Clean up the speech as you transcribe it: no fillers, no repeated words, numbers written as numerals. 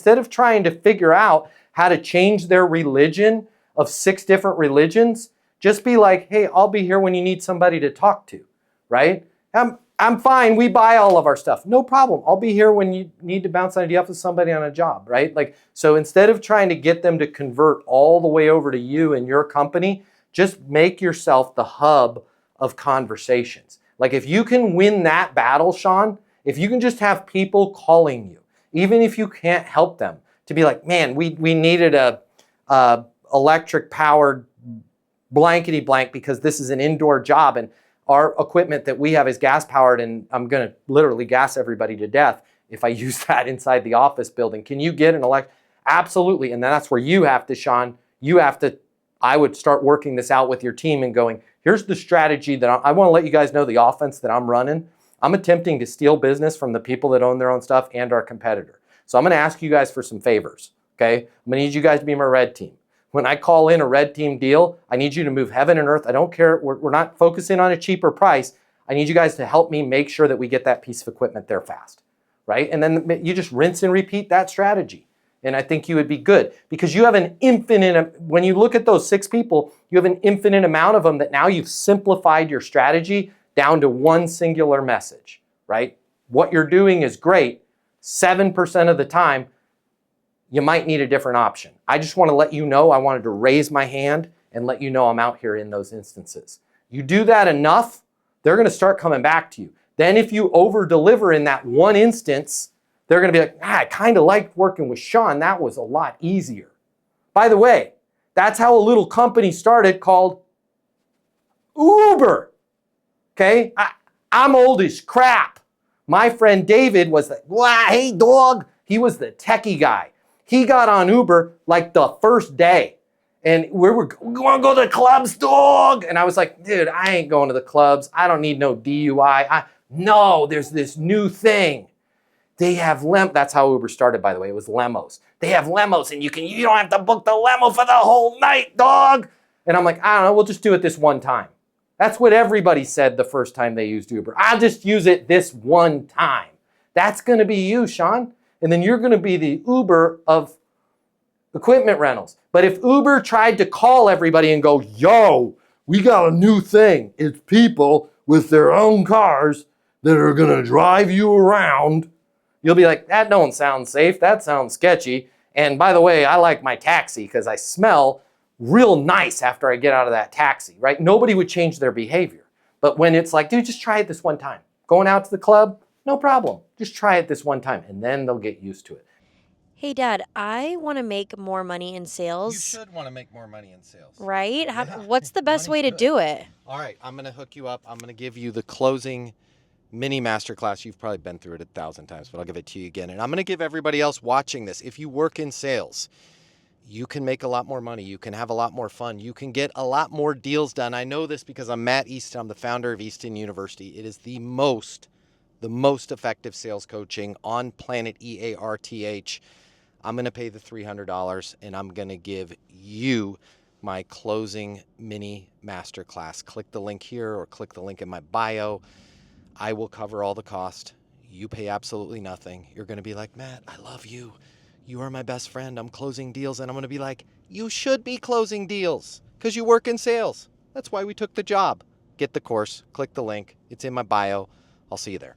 Instead of trying to figure out how to change their religion of 6 different religions, just be like, hey, I'll be here when you need somebody to talk to, right? I'm fine. We buy all of our stuff. No problem. I'll be here when you need to bounce an idea off with somebody on a job, right? Like, so instead of trying to get them to convert all the way over to you and your company, just make yourself the hub of conversations. Like if you can win that battle, Sean, if you can just have people calling you, even if you can't help them, to be like, man, we needed a electric powered blankety blank because this is an indoor job and our equipment that we have is gas powered and I'm going to literally gas everybody to death if I use that inside the office building. Can you get an electric? Absolutely. And then that's where you have to, Sean, I would start working this out with your team and going, here's the strategy that I want to let you guys know the offense that I'm running. I'm attempting to steal business from the people that own their own stuff and our competitor. So I'm going to ask you guys for some favors. Okay. I'm going to need you guys to be my red team. When I call in a red team deal, I need you to move heaven and earth. I don't care. We're not focusing on a cheaper price. I need you guys to help me make sure that we get that piece of equipment there fast, right? And then you just rinse and repeat that strategy. And I think you would be good because you have an infinite, when you look at those 6 people, you have an infinite amount of them that now you've simplified your strategy down to one singular message, right? What you're doing is great. 7% of the time, you might need a different option. I just want to let you know, I wanted to raise my hand and let you know I'm out here in those instances. You do that enough, they're going to start coming back to you. Then if you over deliver in that one instance, they're going to be like, I kind of liked working with Sean. That was a lot easier. By the way, that's how a little company started called Uber. Okay? I'm old as crap. My friend David was like, hey dog. He was the techie guy. He got on Uber like the first day. And we want to go to the clubs, dog? And I was like, dude, I ain't going to the clubs. I don't need no DUI. No, there's this new thing. They have that's how Uber started, by the way. It was lemos. They have lemos and you don't have to book the limo for the whole night, dog. And I'm like, I don't know, we'll just do it this one time. That's what everybody said the first time they used Uber. I'll just use it this one time. That's going to be you, Sean. And then you're going to be the Uber of equipment rentals. But if Uber tried to call everybody and go, yo, we got a new thing. It's people with their own cars that are going to drive you around. You'll be like, that don't sound safe. That sounds sketchy. And by the way, I like my taxi because I smell real nice after I get out of that taxi, right? Nobody would change their behavior. But when it's like, dude, just try it this one time. Going out to the club, no problem. Just try it this one time and then they'll get used to it. Hey, Dad, I want to make more money in sales. You should want to make more money in sales. Right? What's the best way to do it? All right, I'm going to hook you up. I'm going to give you the closing mini masterclass. You've probably been through it 1,000 times, but I'll give it to you again. And I'm going to give everybody else watching this, if you work in sales, you can make a lot more money. You can have a lot more fun. You can get a lot more deals done. I know this because I'm Matt Easton. I'm the founder of Easton University. It is the most effective sales coaching on planet EARTH. I'm going to pay the $300 and I'm going to give you my closing mini masterclass. Click the link here or click the link in my bio. I will cover all the cost. You pay absolutely nothing. You're going to be like, Matt, I love you. You are my best friend. I'm closing deals. And I'm going to be like, you should be closing deals because you work in sales. That's why we took the job. Get the course. Click the link. It's in my bio. I'll see you there.